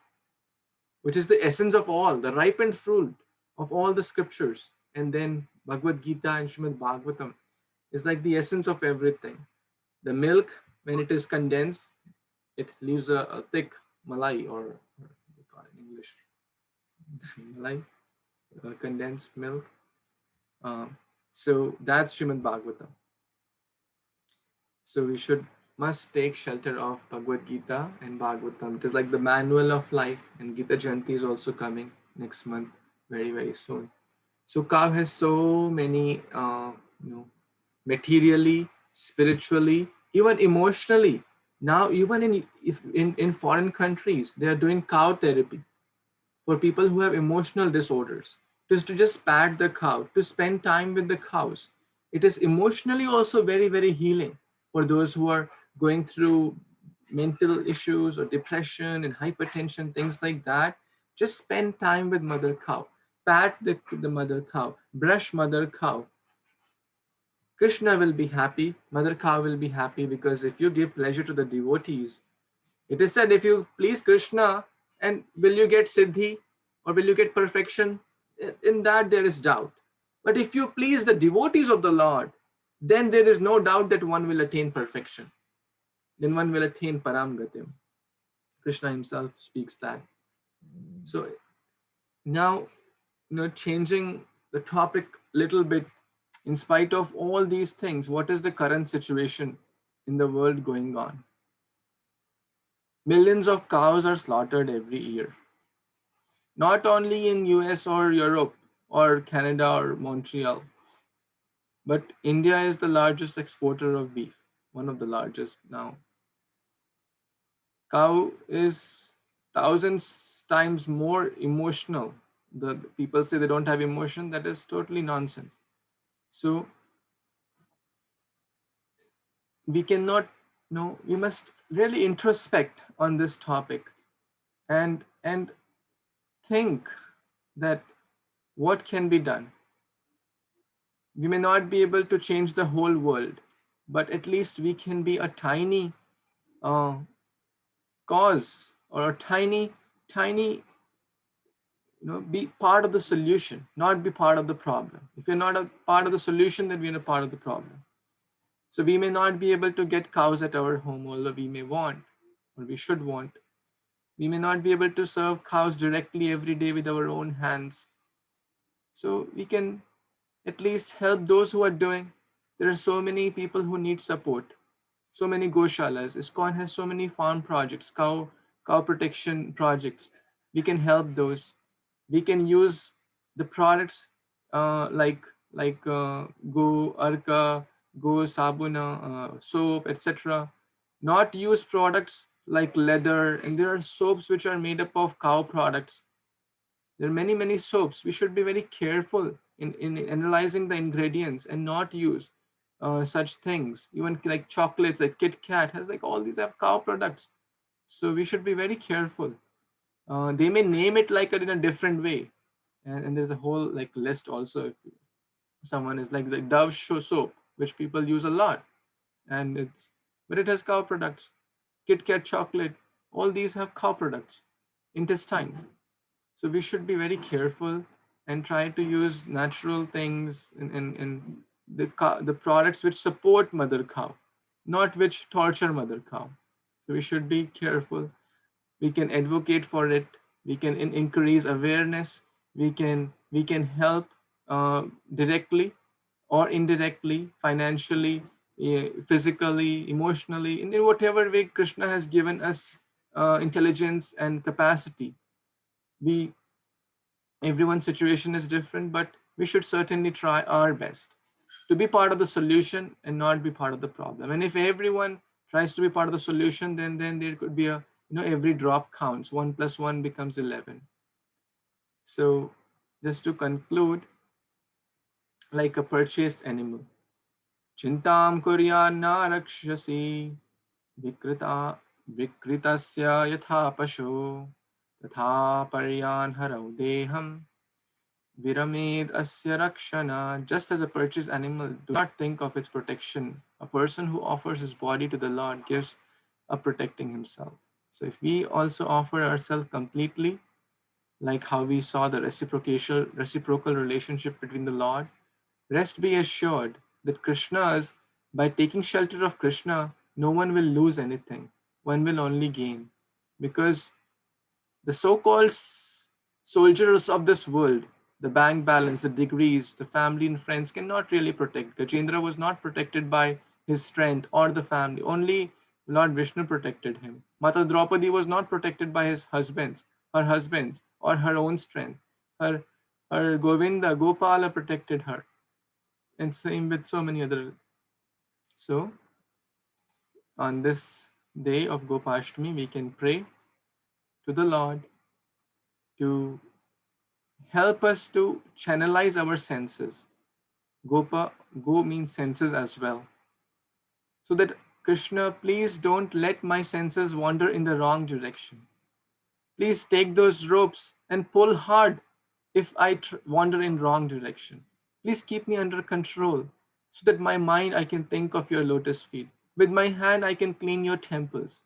which is the essence of all, the ripened fruit of all the scriptures. And then Bhagavad Gita and Srimad Bhagavatam is like the essence of everything. The milk, when it is condensed, it leaves a thick malai, or what do you call it in English? Malai, condensed milk. So that's Srimad Bhagavatam. So we must take shelter of Bhagavad Gita and Bhagavatam. It is like the manual of life, and Gita Jayanti is also coming next month, very, very soon. So cow has so many, materially, spiritually, even emotionally. Now, even in foreign countries, they are doing cow therapy for people who have emotional disorders, to just pat the cow, to spend time with the cows. It is emotionally also very, very healing for those who are going through mental issues or depression and hypertension, things like that. Just spend time with mother cow, pat the mother cow, brush mother cow. Krishna will be happy, mother cow will be happy, because if you give pleasure to the devotees, it is said, if you please Krishna, and will you get siddhi or will you get perfection? In that there is doubt. But if you please the devotees of the Lord, then there is no doubt that one will attain perfection. Then one will attain param gatim. Krishna himself speaks that. So now, changing the topic little bit, in spite of all these things, what is the current situation in the world going on? Millions of cows are slaughtered every year, not only in US or Europe or Canada or Montreal, but India is the largest exporter of beef, one of the largest now. Cow is thousands times more emotional. The people say they don't have emotion. That is totally nonsense. So we cannot, we must really introspect on this topic, and think that what can be done. We may not be able to change the whole world, but at least we can be a tiny uh, cause, or a tiny, be part of the solution, not be part of the problem. If you're not a part of the solution, then we're a part of the problem. So we may not be able to get cows at our home, although we may want, or we should want. We may not be able to serve cows directly every day with our own hands. So we can at least help those who are doing. There are so many people who need support. So many goshalas. ISKCON has so many farm projects, cow protection projects. We can help those. We can use the products like Go Arka, Go Sabuna, soap, etc. Not use products like leather, and there are soaps which are made up of cow products. There are many soaps. We should be very careful in analyzing the ingredients and not use such things. Even like chocolates, like Kit Kat has like all these have cow products. So we should be very careful. They may name it like in a different way. And there's a whole like list also. If someone is like the Dove soap, which people use a lot. But it has cow products. Kit Kat chocolate, all these have cow products, intestines. So we should be very careful and try to use natural things in the products which support mother cow, not which torture mother cow. So we should be careful. We can advocate for it. We can increase awareness. We can help directly or indirectly, financially, physically, emotionally, in whatever way Krishna has given us intelligence and capacity. We Everyone's situation is different, but we should certainly try our best. to be part of the solution and not be part of the problem. And if everyone tries to be part of the solution, then there could be a, every drop counts. 1 plus 1 becomes 11. So just to conclude, like a purchased animal, chintam kurya rakshasi vikrita vikritasya yatha pasho tatha paryan harau deham viramed asya rakshana. Just as a purchased animal, do not think of its protection. A person who offers his body to the Lord gives up protecting himself. So if we also offer ourselves completely, like how we saw the reciprocal relationship between the Lord, rest be assured that Krishna's, by taking shelter of Krishna, no one will lose anything. One will only gain. Because the so-called soldiers of this world, the bank balance, the degrees, the family and friends cannot really protect. Gajendra was not protected by his strength or the family. Only Lord Vishnu protected him. Mata Draupadi was not protected by her husbands, or her own strength. Her Govinda, Gopala protected her. And same with so many other. So on this day of Gopashtami, we can pray to the Lord to help us to channelize our senses. Go means senses as well. So that Krishna, please don't let my senses wander in the wrong direction. Please take those ropes and pull hard if I wander in wrong direction. Please keep me under control so that my mind I can think of your lotus feet. With my hand I can clean your temples.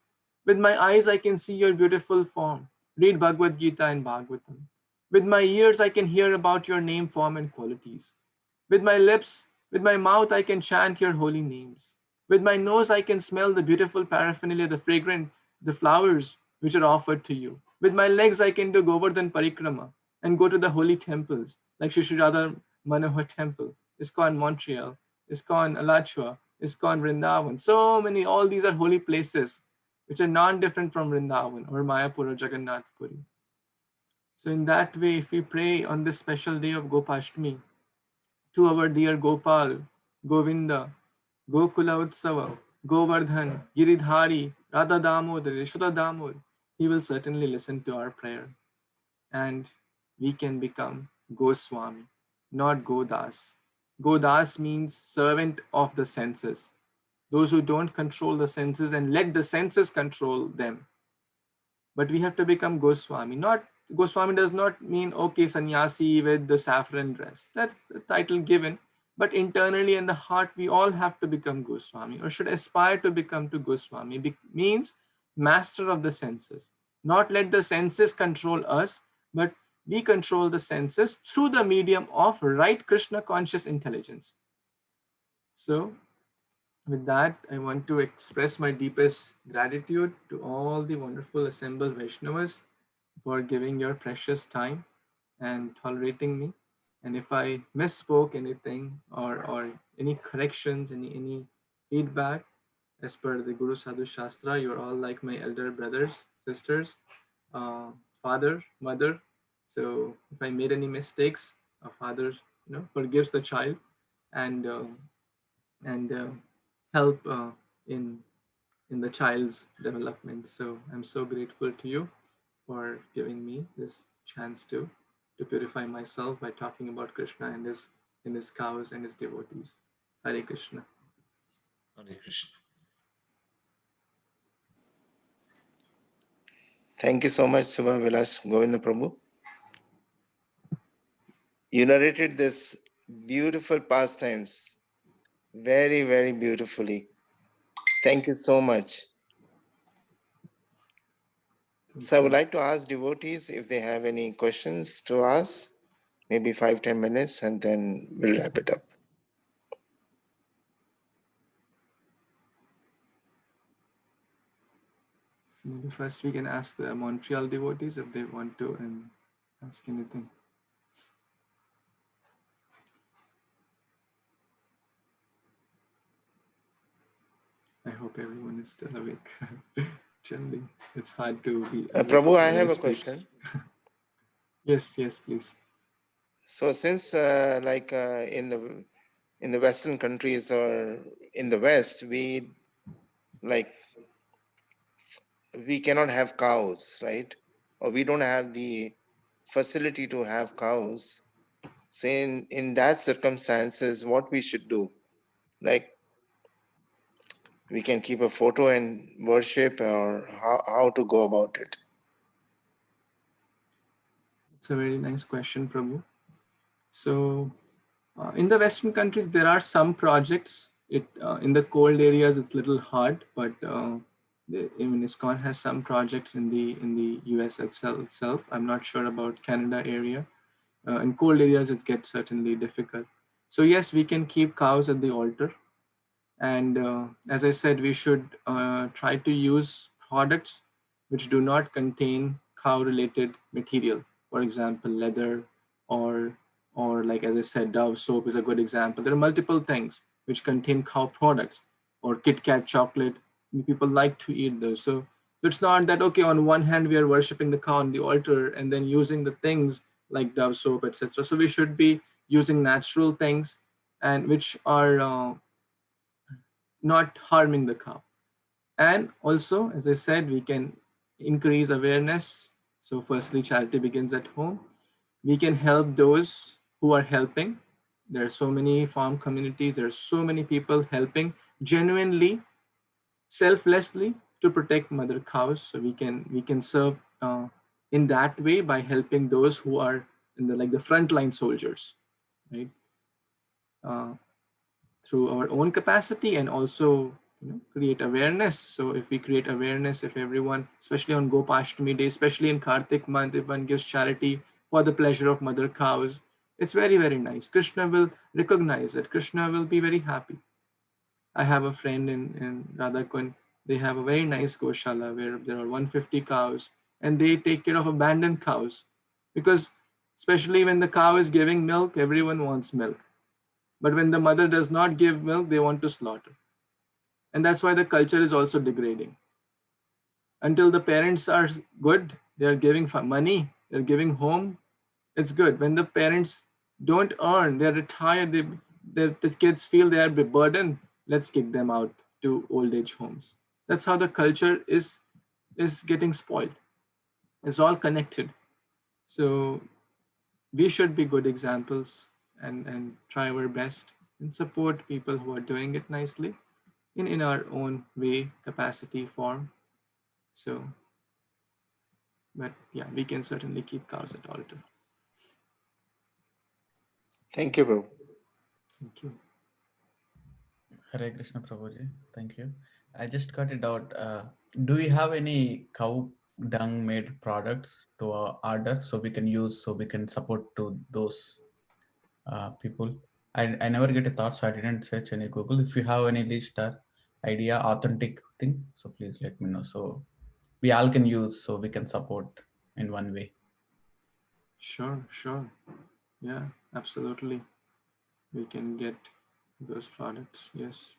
With my eyes I can see your beautiful form. Read Bhagavad Gita and Bhagavatam. With my ears I can hear about your name, form and qualities. With my lips, with my mouth I can chant your holy names. With my nose I can smell the beautiful paraphernalia, the flowers which are offered to you. With my legs I can do Govardhan Parikrama and go to the holy temples like Shri Radha Manohar Temple, ISKCON Montreal, ISKCON Alachua, ISKCON Vrindavan. So many, all these are holy places which are non-different from Vrindavan or Mayapur or Jagannath Puri. So in that way, if we pray on this special day of Gopashtami to our dear Gopal, Govinda, Gokula Utsava, Govardhan, Giridhari, Radha Damodar, Yashoda Damodar, he will certainly listen to our prayer. And we can become Goswami, not Godas. Godas means servant of the senses. Those who don't control the senses and let the senses control them. But we have to become Goswami. Not Goswami does not mean okay sannyasi with the saffron dress. That's the title given. But internally in the heart, we all have to become Goswami, or should aspire to become to Goswami. Means master of the senses. Not let the senses control us, but we control the senses through the medium of right Krishna conscious intelligence. So with that, I want to express my deepest gratitude to all the wonderful assembled Vaishnavas for giving your precious time and tolerating me. And if I misspoke anything or any corrections, any feedback, as per the Guru Sadhu Shastra, you're all like my elder brothers, sisters, father, mother. So if I made any mistakes, a father, forgives the child and help in the child's development. So I'm so grateful to you for giving me this chance to purify myself by talking about Krishna and his cows and his devotees. Hare Krishna. Hare Krishna. Thank you so much, Shubha Vilas Govinda Prabhu. You narrated this beautiful pastimes very, very beautifully. Thank you so much. So I would like to ask devotees if they have any questions to ask, maybe 5-10 minutes, and then we'll wrap it up. So maybe first we can ask the Montreal devotees if they want to ask anything. I hope everyone is still awake. Generally, it's hard to be awake Prabhu, I while have a speak. question. Yes, please. So since in the in the Western countries or in the West, we like we cannot have cows, right? Or we don't have the facility to have cows. So in that circumstances, what we should do, like we can keep a photo and worship, or how to go about it. It's a very nice question, Prabhu. So in the Western countries, there are some projects. In the cold areas, it's a little hard, but even ISKCON has some projects in the US itself. I'm not sure about Canada area. In cold areas, it gets certainly difficult. So yes, we can keep cows at the altar, and as I said, we should try to use products which do not contain cow related material. For example, leather, or like, as I said, Dove soap is a good example. There are multiple things which contain cow products, or Kit Kat chocolate. People like to eat those. So it's not that, okay, on one hand we are worshiping the cow on the altar and then using the things like Dove soap, etc. So we should be using natural things, and which are not harming the cow. And also, as I said, we can increase awareness. So firstly, charity begins at home. We can help those who are helping. There are so many farm communities, there are so many people helping genuinely, selflessly, to protect mother cows. So we can serve in that way, by helping those who are in the, like, the frontline soldiers, right? uh, through our own capacity, and also, create awareness. So if we create awareness, if everyone, especially on Gopashtami day, especially in Kartik month, if one gives charity for the pleasure of mother cows, it's very, very nice. Krishna will recognize it. Krishna will be very happy. I have a friend in Radhakund. They have a very nice goshala where there are 150 cows, and they take care of abandoned cows, because especially when the cow is giving milk, everyone wants milk. But when the mother does not give milk, they want to slaughter. And that's why the culture is also degrading. Until the parents are good, they are giving money, they're giving home, it's good. When the parents don't earn, they're retired, the kids feel they are a burden, let's kick them out to old age homes. That's how the culture is getting spoiled. It's all connected. So we should be good examples, and try our best and support people who are doing it nicely in our own way, capacity, form. So, but yeah, we can certainly keep cows at altar. Thank you, bro. Thank you. Hare Krishna Prabhuji. Thank you. I just got it out. Do we have any cow dung made products to order so we can use, so we can support to those people? I never get a thought, so I didn't search any Google. If you have any list or idea, authentic thing, so please let me know. So we all can use, so we can support in one way. Sure, sure. Yeah, absolutely. We can get those products. Yes.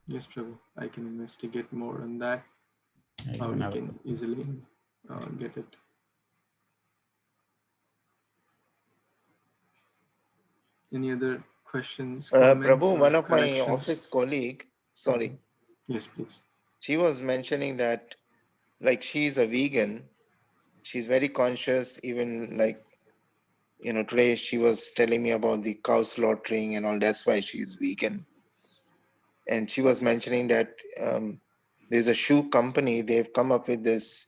Yes, Prabhu. I can investigate more on that, how we can easily get it. Any other questions, comments, Prabhu, or one of my corrections? office colleague, sorry, Yes, please. she was mentioning that like she's a vegan. She's very conscious, even like, today she was telling me about the cow slaughtering and all. That's why she's vegan. And she was mentioning that there's a shoe company, they've come up with this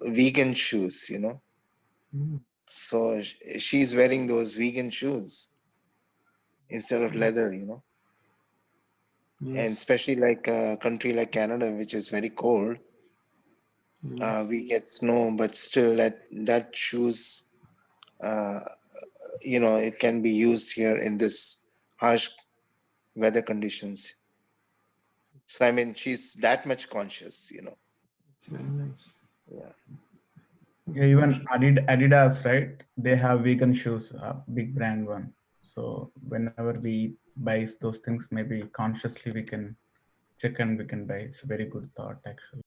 vegan shoes. Mm, So she's wearing those vegan shoes instead of leather. And yes. especially like a country like Canada, which is very cold, Yes. we get snow, but still that shoes, uh, it can be used here in this harsh weather conditions. So I mean, she's that much conscious. It's very nice. Yeah. Yeah, even Adidas, right? They have vegan shoes, big brand one. So whenever we buy those things, maybe consciously we can check and we can buy. It's a very good thought, actually.